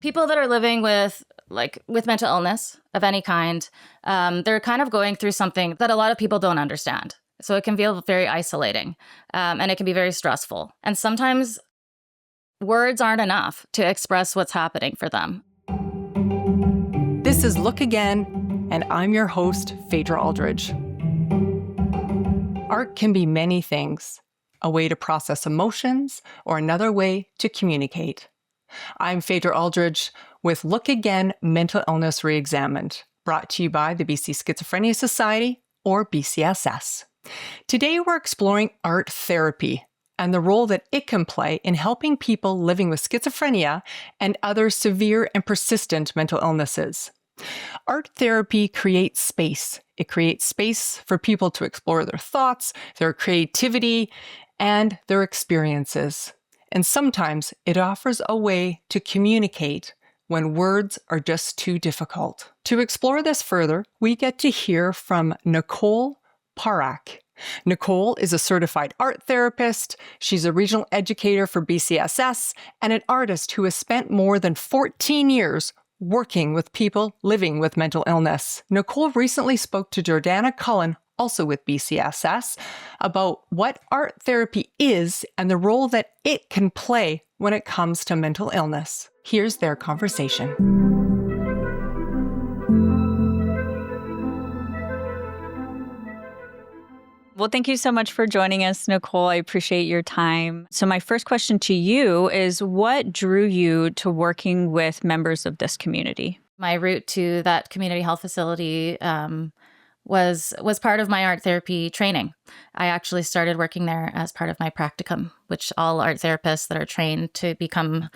People that are living with mental illness of any kind, they're kind of going through something that a lot of people don't understand. So it can feel very isolating, and it can be very stressful. And sometimes words aren't enough to express what's happening for them. This is Look Again, and I'm your host, Phaedra Aldridge. Art can be many things, a way to process emotions or another way to communicate. I'm Phaedra Aldridge with Look Again Mental Illness Reexamined, brought to you by the BC Schizophrenia Society, or BCSS. Today we're exploring art therapy and the role that it can play in helping people living with schizophrenia and other severe and persistent mental illnesses. Art therapy creates space. It creates space for people to explore their thoughts, their creativity, and their experiences. And sometimes it offers a way to communicate when words are just too difficult. To explore this further, we get to hear from Nicole Parekh. Nicole is a certified art therapist. She's a regional educator for BCSS and an artist who has spent more than 14 years working with people living with mental illness. Nicole recently spoke to Jordana Cullen, also with BCSS, about what art therapy is and the role that it can play when it comes to mental illness. Here's their conversation. Well, thank you so much for joining us, Nicole. I appreciate your time. So my first question to you is, what drew you to working with members of this community? My route to that community health facility was part of my art therapy training. I actually started working there as part of my practicum, which all art therapists that are trained to become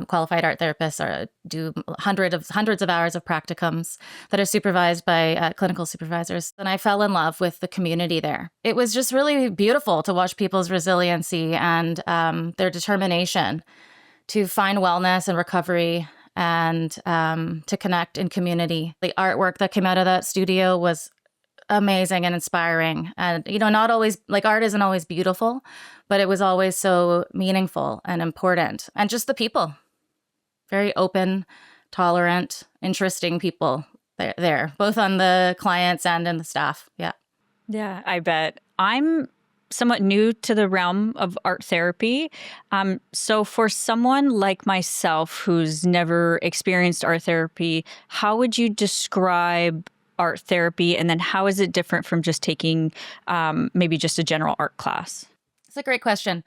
qualified art therapists do hundreds of hours of practicums that are supervised by clinical supervisors. And I fell in love with the community there. It was just really beautiful to watch people's resiliency and their determination to find wellness and recovery and to connect in community. The artwork that came out of that studio was amazing and inspiring. And, not always, art isn't always beautiful, but it was always so meaningful and important. And just the people, very open, tolerant, interesting people there, both on the clients and in the staff. Yeah. Yeah, I bet. I'm somewhat new to the realm of art therapy. So for someone like myself who's never experienced art therapy, how would you describe art therapy? And then how is it different from just taking maybe just a general art class? It's a great question.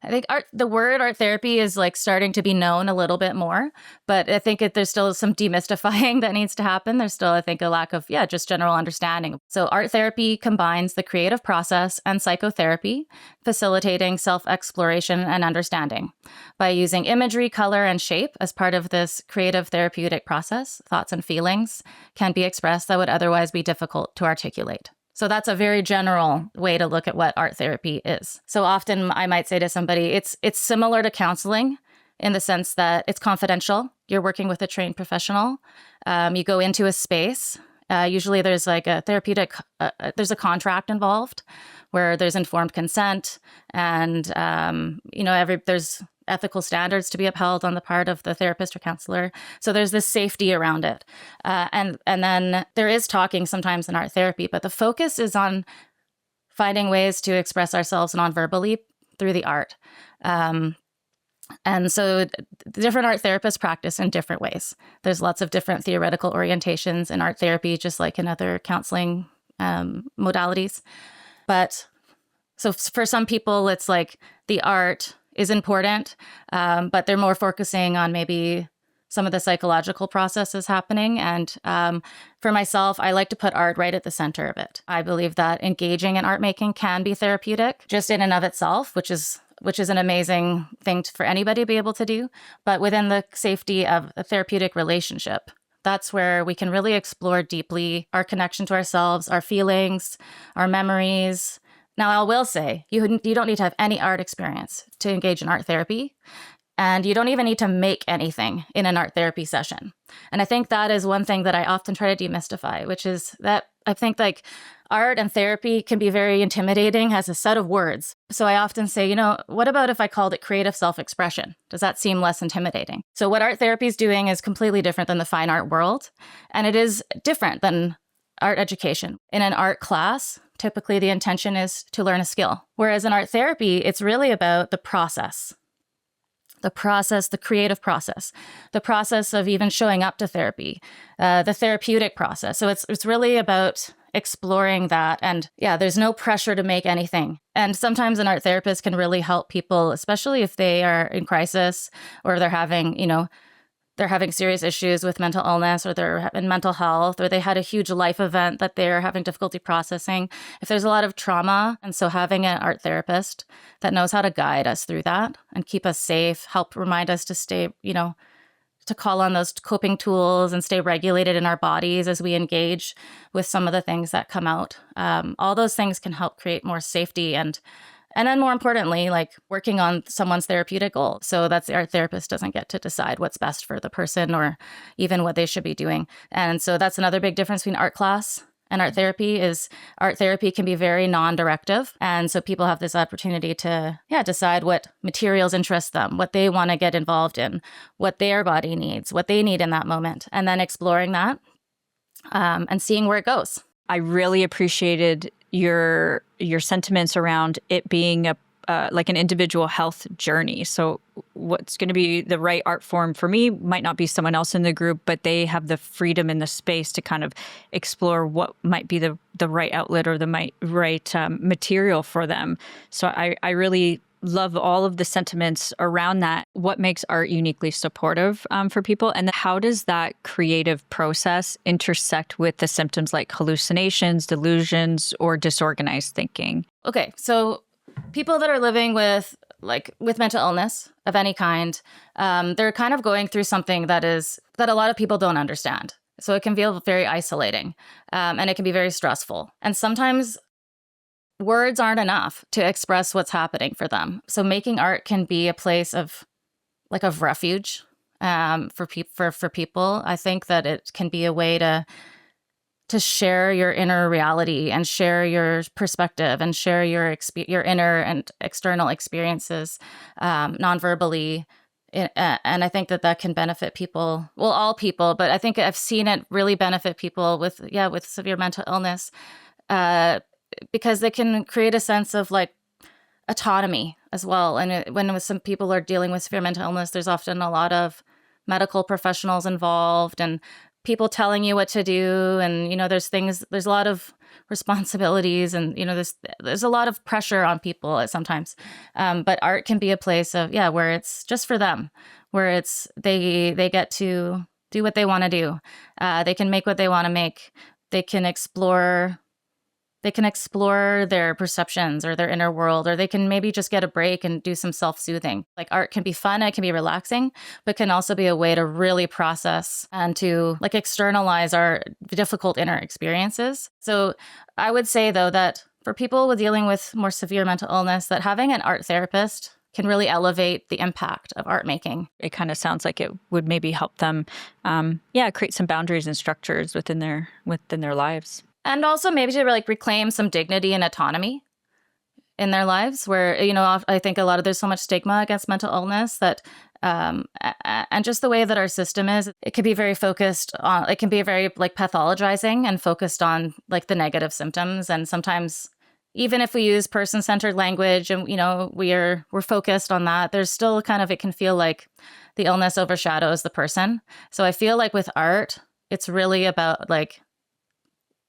I think the word art therapy is starting to be known a little bit more, but I think there's still some demystifying that needs to happen. There's still, I think, a lack of, just general understanding. So art therapy combines the creative process and psychotherapy, facilitating self-exploration and understanding. By using imagery, color, and shape as part of this creative therapeutic process, thoughts and feelings can be expressed that would otherwise be difficult to articulate. So that's a very general way to look at what art therapy is. So often I might say to somebody, it's similar to counseling in the sense that it's confidential. You're working with a trained professional. You go into a space. Usually there's a therapeutic, there's a contract involved where there's informed consent and, there's ethical standards to be upheld on the part of the therapist or counselor. So there's this safety around it. And then there is talking sometimes in art therapy, but the focus is on finding ways to express ourselves non-verbally through the art. And so different art therapists practice in different ways. There's lots of different theoretical orientations in art therapy, just like in other counseling modalities. But so for some people, it's the art is important, but they're more focusing on maybe some of the psychological processes happening. And for myself, I like to put art right at the center of it. I believe that engaging in art making can be therapeutic just in and of itself, which is an amazing thing for anybody to be able to do, but within the safety of a therapeutic relationship. That's where we can really explore deeply our connection to ourselves, our feelings, our memories. Now, I will say, you don't need to have any art experience to engage in art therapy, and you don't even need to make anything in an art therapy session. And I think that is one thing that I often try to demystify, which is that I think art and therapy can be very intimidating as a set of words. So I often say, what about if I called it creative self-expression? Does that seem less intimidating? So what art therapy is doing is completely different than the fine art world. And it is different than art education. In an art class, typically the intention is to learn a skill. Whereas in art therapy, it's really about the process. The creative process, the process of even showing up to therapy, the therapeutic process. So it's really about exploring that. And yeah, there's no pressure to make anything. And sometimes an art therapist can really help people, especially if they are in crisis or they're having serious issues with mental illness, or they're in mental health, or they had a huge life event that they're having difficulty processing. If there's a lot of trauma, and so having an art therapist that knows how to guide us through that and keep us safe, help remind us to stay, to call on those coping tools and stay regulated in our bodies as we engage with some of the things that come out. All those things can help create more safety and then more importantly, like working on someone's therapeutic goal. So that's the art therapist doesn't get to decide what's best for the person or even what they should be doing. And so that's another big difference between art class and art therapy is art therapy can be very non-directive. And so people have this opportunity to, decide what materials interest them, what they want to get involved in, what their body needs, what they need in that moment, and then exploring that and seeing where it goes. I really appreciated your sentiments around it being like an individual health journey. So what's going to be the right art form for me might not be someone else in the group, but they have the freedom and the space to kind of explore what might be the right outlet or the right material for them. So I really love all of the sentiments around that. What makes art uniquely supportive for people? And how does that creative process intersect with the symptoms like hallucinations, delusions, or disorganized thinking? Okay, so people that are living with mental illness of any kind, they're kind of going through something that a lot of people don't understand. So it can feel very isolating, and it can be very stressful. And sometimes words aren't enough to express what's happening for them. So making art can be a place of refuge for people. I think that it can be a way to share your inner reality and share your perspective and share your inner and external experiences non-verbally. And I think that can benefit people, well, all people, but I think I've seen it really benefit people with severe mental illness because they can create a sense of autonomy as well. And when some people are dealing with severe mental illness, there's often a lot of medical professionals involved and people telling you what to do. And, there's a lot of responsibilities and, there's a lot of pressure on people sometimes. But art can be a place of, where it's just for them, where they get to do what they want to do. They can make what they want to make. They can explore their perceptions or their inner world, or they can maybe just get a break and do some self-soothing. Art can be fun, it can be relaxing, but can also be a way to really process and to externalize our difficult inner experiences. So I would say though that for people dealing with more severe mental illness, that having an art therapist can really elevate the impact of art making. It kind of sounds like it would maybe help them, create some boundaries and structures within their lives. And also maybe to reclaim some dignity and autonomy in their lives where, I think there's so much stigma against mental illness that, and just the way that our system is, it can be very focused on, it can be very pathologizing and focused on the negative symptoms. And sometimes even if we use person-centered language and, we're focused on that, there's still it can feel like the illness overshadows the person. So I feel with art, it's really about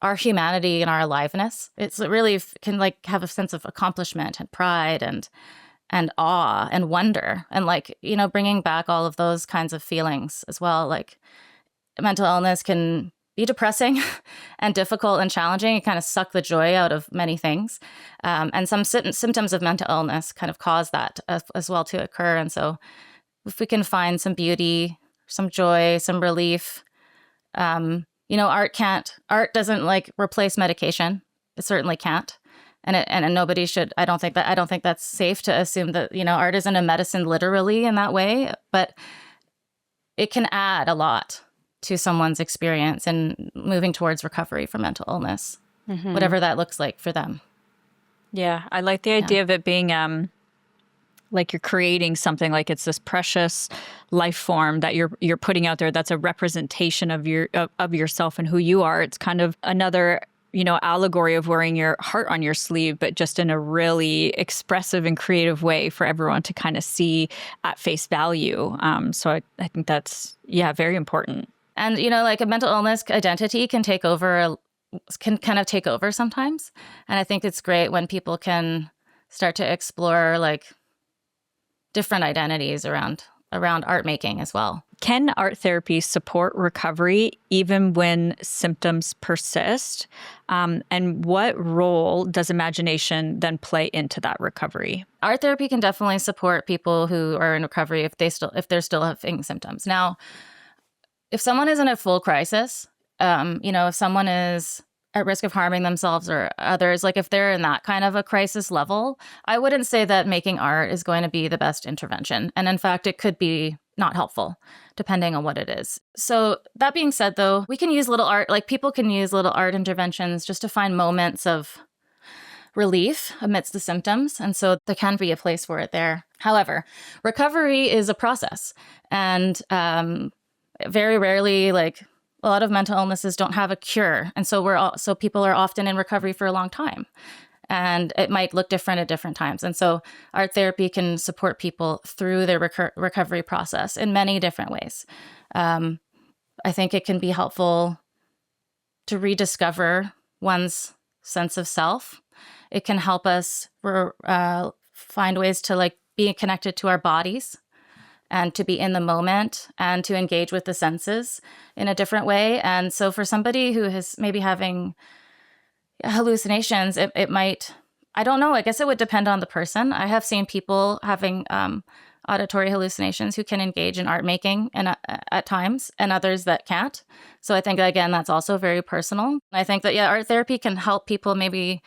our humanity and our aliveness. It's really can have a sense of accomplishment and pride and awe and wonder and bringing back all of those kinds of feelings as well. Mental illness can be depressing and difficult and challenging. It kind of suck the joy out of many things. And some symptoms of mental illness kind of cause that as well to occur. And so if we can find some beauty, some joy, some relief, art doesn't replace medication. It certainly can't. And nobody should, I don't think that's safe to assume that, art isn't a medicine literally in that way, but it can add a lot to someone's experience in moving towards recovery from mental illness. whatever that looks like for them. Yeah, I like the idea of it being like you're creating something, like it's this precious life form that you're putting out there that's a representation of yourself and who you are. It's kind of another, allegory of wearing your heart on your sleeve, but just in a really expressive and creative way for everyone to kind of see at face value. So I think that's, very important. And, like a mental illness identity can kind of take over sometimes. And I think it's great when people can start to explore like different identities around art making as well. Can art therapy support recovery even when symptoms persist? And what role does imagination then play into that recovery? Art therapy can definitely support people who are in recovery if they're still having symptoms. Now, if someone is in a full crisis, if someone is at risk of harming themselves or others, like if they're in that kind of a crisis level, I wouldn't say that making art is going to be the best intervention. And in fact, it could be not helpful, depending on what it is. So that being said, though, we can use little art, like people can use little art interventions just to find moments of relief amidst the symptoms. And so there can be a place for it there. However, recovery is a process. And very rarely, like, a lot of mental illnesses don't have a cure. And so people are often in recovery for a long time. And it might look different at different times. And so art therapy can support people through their recovery process in many different ways. I think it can be helpful to rediscover one's sense of self. It can help us find ways to like be connected to our bodies and to be in the moment and to engage with the senses in a different way. And so for somebody who is maybe having hallucinations, it might, I don't know, I guess it would depend on the person. I have seen people having auditory hallucinations who can engage in art making and at times, and others that can't. So I think, again, that's also very personal. I think that, art therapy can help people maybe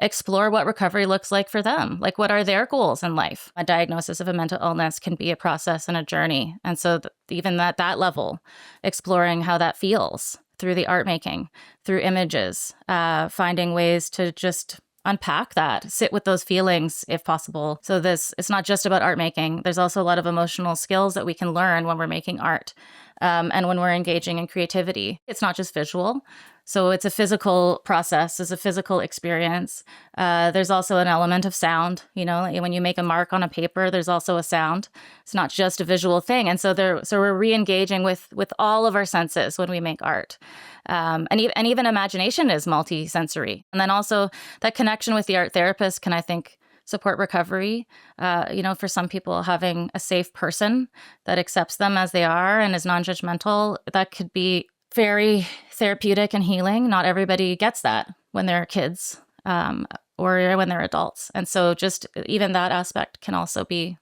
explore what recovery looks like for them. Like, what are their goals in life? A diagnosis of a mental illness can be a process and a journey. And so even at that level, exploring how that feels through the art making, through images, finding ways to just unpack that, sit with those feelings if possible. So it's not just about art making. There's also a lot of emotional skills that we can learn when we're making art and when we're engaging in creativity. It's not just visual. So it's a physical process, it's a physical experience. There's also an element of sound. Like when you make a mark on a paper, there's also a sound. It's not just a visual thing. And so we're re-engaging with all of our senses when we make art. And even imagination is multi-sensory. And then also that connection with the art therapist can, I think, support recovery. For some people, having a safe person that accepts them as they are and is non-judgmental, that could be very therapeutic and healing. Not everybody gets that when they're kids or when they're adults. And so just even that aspect can also be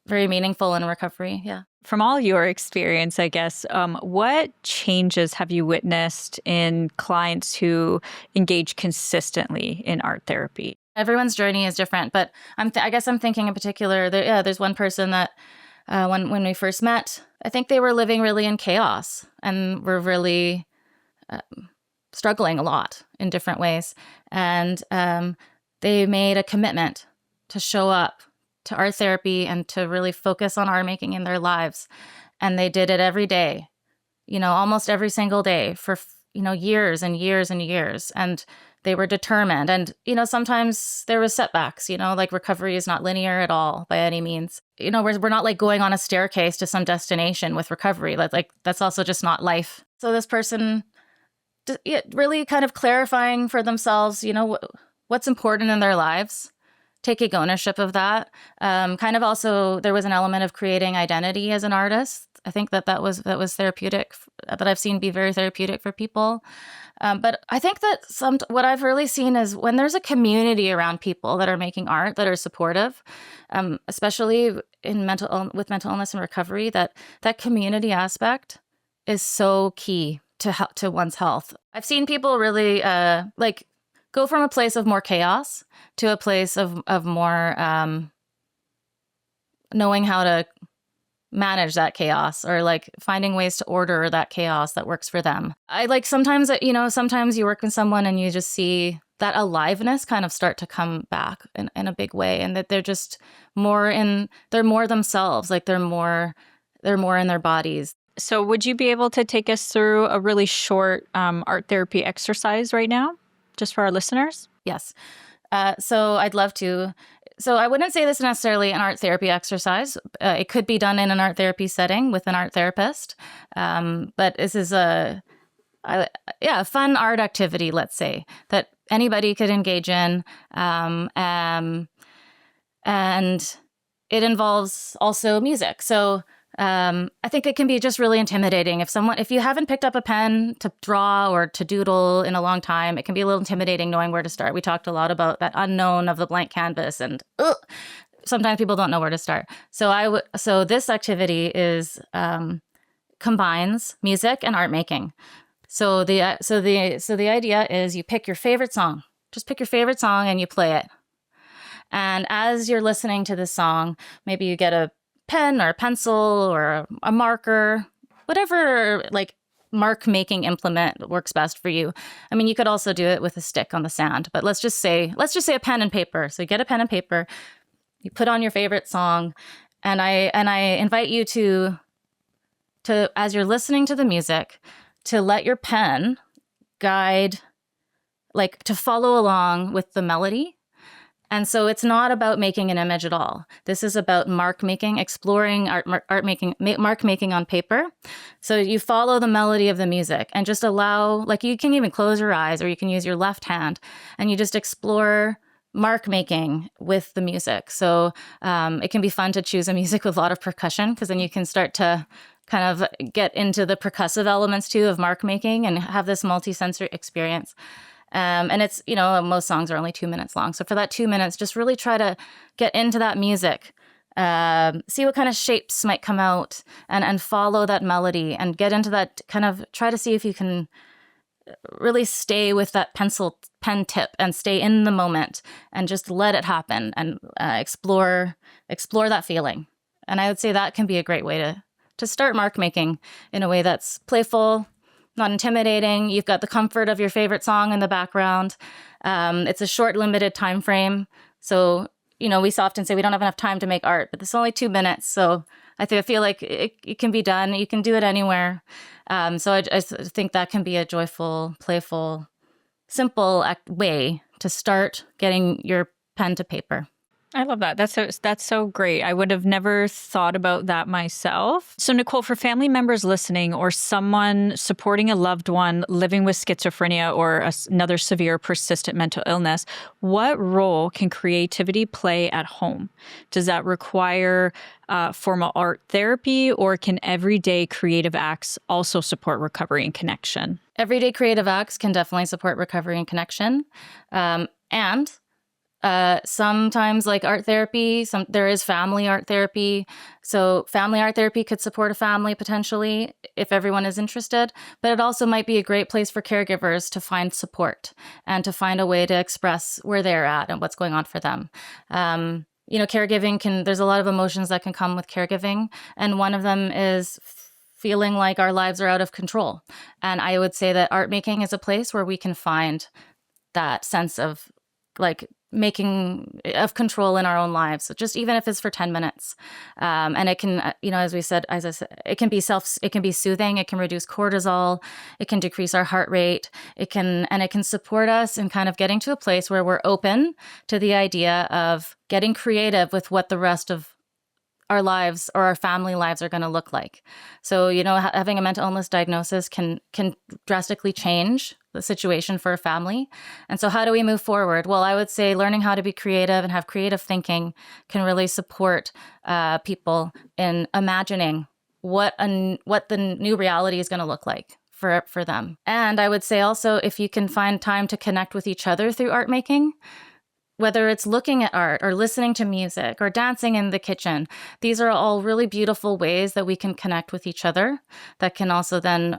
very meaningful in recovery. Yeah. From all your experience, I guess, what changes have you witnessed in clients who engage consistently in art therapy? Everyone's journey is different, but I guess I'm thinking in particular, there's one person that when we first met, I think they were living really in chaos and were really struggling a lot in different ways. And they made a commitment to show up to art therapy and to really focus on art making in their lives. And they did it every day, almost every single day for, years and years and years. And they were determined. And, sometimes there was setbacks, like recovery is not linear at all by any means. We're not like going on a staircase to some destination with recovery. Like that's also just not life. So this person really kind of clarifying for themselves, what's important in their lives, taking ownership of that. Kind of also, there was an element of creating identity as an artist. I think that was therapeutic, that I've seen be very therapeutic for people. But I think that what I've really seen is when there's a community around people that are making art that are supportive, especially with mental illness and recovery, that community aspect is so key to one's health. I've seen people really go from a place of more chaos to a place of more knowing how to manage that chaos, or like finding ways to order that chaos that works for them. I like sometimes, sometimes you work with someone and you just see that aliveness kind of start to come back in a big way, and that they're just they're more themselves, like they're more in their bodies. So would you be able to take us through a really short art therapy exercise right now, just for our listeners? Yes. So I'd love to. So I wouldn't say this is necessarily an art therapy exercise. It could be done in an art therapy setting with an art therapist. But this is a fun art activity, let's say, that anybody could engage in. And it involves also music. So I think it can be just really intimidating if you haven't picked up a pen to draw or to doodle in a long time. It can be a little intimidating knowing where to start. We talked a lot about that unknown of the blank canvas, and sometimes people don't know where to start. So this activity combines music and art making. So the idea is you pick your favorite song. Just pick your favorite song and you play it. And as you're listening to this song, maybe you get a pen or a pencil or a marker, whatever like mark making implement works best for you. I mean, you could also do it with a stick on the sand, but let's just say a pen and paper. So you get a pen and paper, you put on your favorite song, and I invite you to as you're listening to the music, to let your pen guide, like to follow along with the melody. And so it's not about making an image at all. This is about mark making, exploring mark making on paper. So you follow the melody of the music and just allow, like you can even close your eyes or you can use your left hand and you just explore mark making with the music. So it can be fun to choose a music with a lot of percussion, because then you can start to kind of get into the percussive elements too of mark making and have this multi-sensory experience. And it's, most songs are only 2 minutes long. So for that 2 minutes, just really try to get into that music, see what kind of shapes might come out and follow that melody and get into that kind of, try to see if you can really stay with that pen tip and stay in the moment and just let it happen and explore that feeling. And I would say that can be a great way to start mark making in a way that's playful, not intimidating. You've got the comfort of your favorite song in the background. It's a short, limited time frame. So, we often say we don't have enough time to make art, but it's only 2 minutes. So I feel like it can be done. You can do it anywhere. So I think that can be a joyful, playful, simple way to start getting your pen to paper. I love that. That's so great. I would have never thought about that myself. So Nicole, for family members listening or someone supporting a loved one living with schizophrenia or another severe persistent mental illness, what role can creativity play at home? Does that require formal art therapy, or can everyday creative acts also support recovery and connection? Everyday creative acts can definitely support recovery and connection. And sometimes, like art therapy, there is family art therapy. So family art therapy could support a family potentially if everyone is interested, but it also might be a great place for caregivers to find support and to find a way to express where they're at and what's going on for them. Caregiving there's a lot of emotions that can come with caregiving. And one of them is feeling like our lives are out of control. And I would say that art making is a place where we can find that sense of making of control in our own lives. So just even if it's for 10 minutes. And it can, as I said, it can be soothing. It can reduce cortisol. It can decrease our heart rate. It can support us in kind of getting to a place where we're open to the idea of getting creative with what the rest of our lives or our family lives are going to look like. So, having a mental illness diagnosis can drastically change the situation for a family. And so how do we move forward? Well, I would say learning how to be creative and have creative thinking can really support people in imagining what the new reality is going to look like for them. And I would say also, if you can find time to connect with each other through art making, whether it's looking at art or listening to music or dancing in the kitchen, these are all really beautiful ways that we can connect with each other that can also then,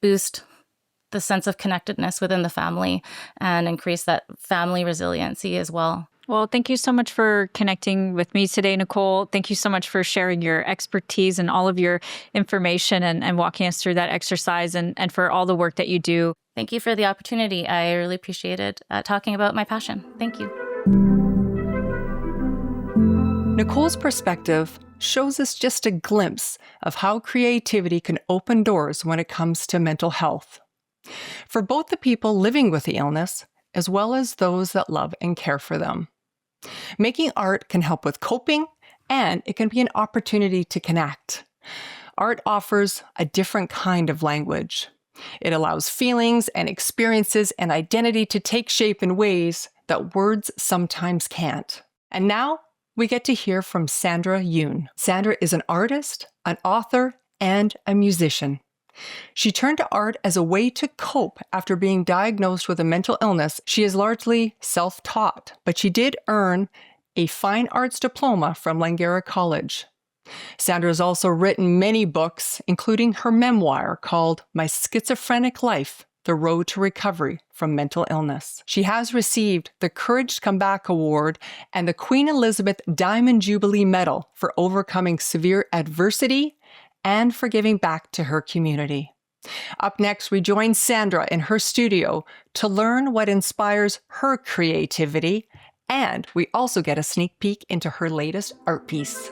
boost the sense of connectedness within the family and increase that family resiliency as well. Well, thank you so much for connecting with me today, Nicole. Thank you so much for sharing your expertise and all of your information and walking us through that exercise and for all the work that you do. Thank you for the opportunity. I really appreciated talking about my passion. Thank you. Nicole's perspective shows us just a glimpse of how creativity can open doors when it comes to mental health. For both the people living with the illness, as well as those that love and care for them. Making art can help with coping, and it can be an opportunity to connect. Art offers a different kind of language. It allows feelings and experiences and identity to take shape in ways that words sometimes can't. And now we get to hear from Sandra Yuen. Sandra is an artist, an author, and a musician. She turned to art as a way to cope after being diagnosed with a mental illness. She is largely self-taught, but she did earn a fine arts diploma from Langara College. Sandra has also written many books, including her memoir called My Schizophrenic Life: The Road to Recovery from Mental Illness. She has received the Courage to Come Back Award and the Queen Elizabeth Diamond Jubilee Medal for overcoming severe adversity and for giving back to her community. Up next, we join Sandra in her studio to learn what inspires her creativity, and we also get a sneak peek into her latest art piece.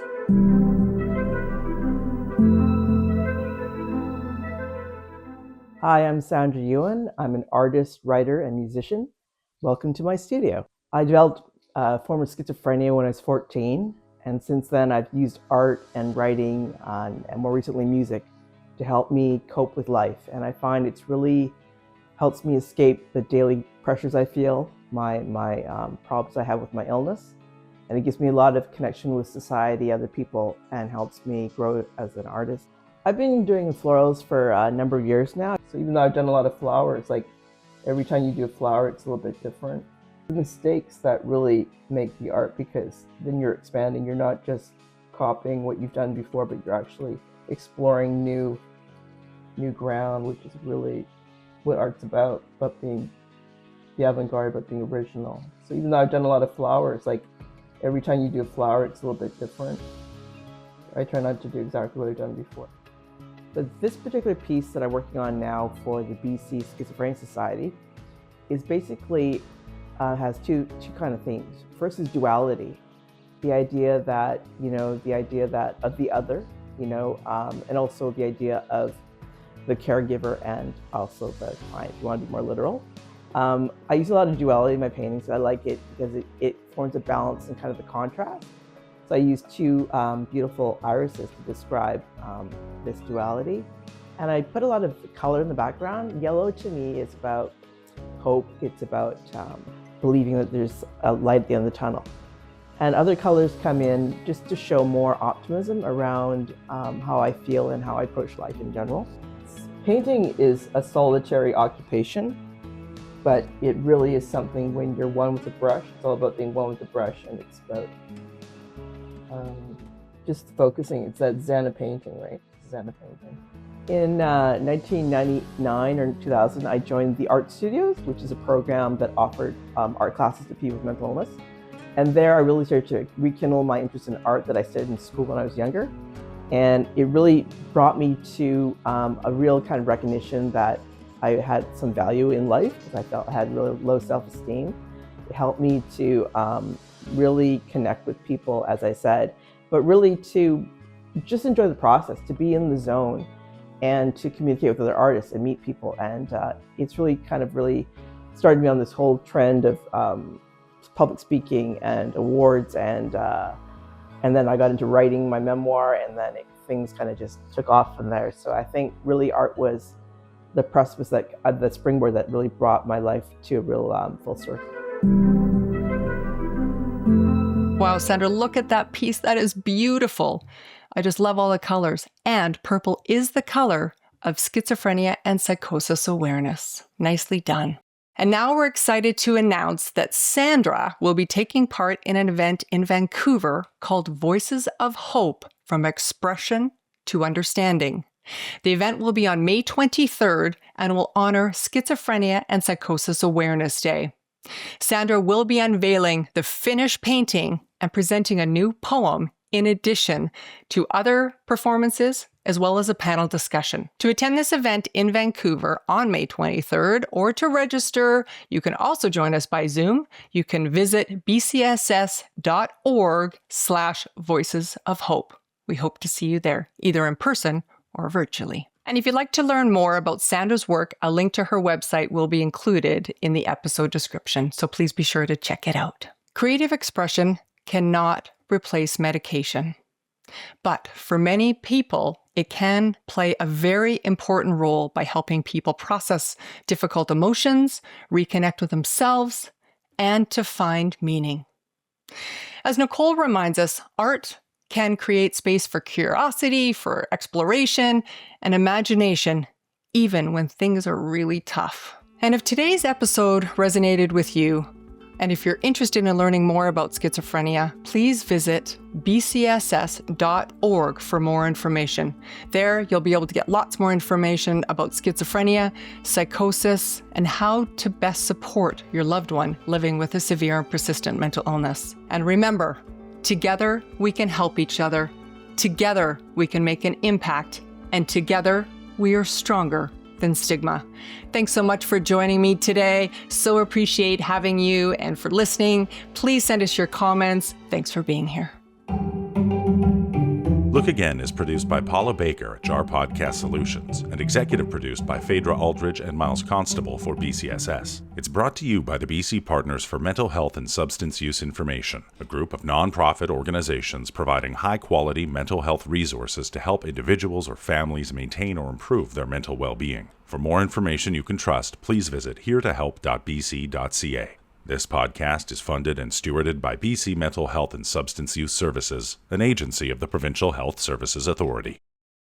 Hi, I'm Sandra Yuen. I'm an artist, writer, and musician. Welcome to my studio. I developed a form of schizophrenia when I was 14, and since then I've used art and writing and more recently music to help me cope with life. And I find it's really helps me escape the daily pressures I feel, my problems I have with my illness. And it gives me a lot of connection with society, other people, and helps me grow as an artist. I've been doing florals for a number of years now. So even though I've done a lot of flowers, like every time you do a flower, it's a little bit different. The mistakes that really make the art, because then you're expanding. You're not just copying what you've done before, but you're actually exploring new ground, which is really what art's about being the avant-garde, about being original. So even though I've done a lot of flowers, like every time you do a flower, it's a little bit different. I try not to do exactly what I've done before. But this particular piece that I'm working on now for the BC Schizophrenia Society is basically has two kind of themes. First is duality, the idea that of the other, and also the idea of the caregiver and also the client. If you want to be more literal, I use a lot of duality in my paintings. I like it because it forms a balance and kind of the contrast. So I use two beautiful irises to describe this duality. And I put a lot of color in the background. Yellow to me is about hope. It's about believing that there's a light at the end of the tunnel. And other colors come in just to show more optimism around how I feel and how I approach life in general. Painting is a solitary occupation, but it really is something when you're one with the brush. It's all about being one with the brush, and it's about just focusing. It's that Zen of painting, right? Zen of painting. In 1999 or 2000, I joined the Art Studios, which is a program that offered art classes to people with mental illness. And there I really started to rekindle my interest in art that I studied in school when I was younger. And it really brought me to a real kind of recognition that I had some value in life, because I felt I had really low self-esteem. It helped me to really connect with people, as I said, but really to just enjoy the process, to be in the zone and to communicate with other artists and meet people. And it's really kind of really started me on this whole trend of public speaking and awards, and then I got into writing my memoir, and then things kind of just took off from there. So I think really art was the precipice, the springboard that really brought my life to a real full circle. Wow, Sandra, look at that piece. That is beautiful. I just love all the colors. And purple is the color of schizophrenia and psychosis awareness. Nicely done. And now we're excited to announce that Sandra will be taking part in an event in Vancouver called Voices of Hope: From Expression to Understanding. The event will be on May 23rd and will honor Schizophrenia and Psychosis Awareness Day. Sandra will be unveiling the finished painting and presenting a new poem in addition to other performances, as well as a panel discussion. To attend this event in Vancouver on May 23rd, or to register, you can also join us by Zoom. You can visit bcss.org/Voices of Hope. We hope to see you there, either in person or virtually. And if you'd like to learn more about Sandra's work, a link to her website will be included in the episode description, so please be sure to check it out. Creative expression cannot replace medication. But for many people, it can play a very important role by helping people process difficult emotions, reconnect with themselves, and to find meaning. As Nicole reminds us, art can create space for curiosity, for exploration, and imagination, even when things are really tough. And if today's episode resonated with you, and if you're interested in learning more about schizophrenia, please visit bcss.org for more information. There, you'll be able to get lots more information about schizophrenia, psychosis, and how to best support your loved one living with a severe and persistent mental illness. And remember, together we can help each other. Together we can make an impact. And together we are stronger than stigma. Thanks so much for joining me today. So appreciate having you and for listening. Please send us your comments. Thanks for being here. Look Again is produced by Paula Baker at Jar Podcast Solutions and executive produced by Phaedra Aldridge and Miles Constable for BCSS. It's brought to you by the BC Partners for Mental Health and Substance Use Information, a group of nonprofit organizations providing high-quality mental health resources to help individuals or families maintain or improve their mental well-being. For more information you can trust, please visit heretohelp.bc.ca. This podcast is funded and stewarded by BC Mental Health and Substance Use Services, an agency of the Provincial Health Services Authority.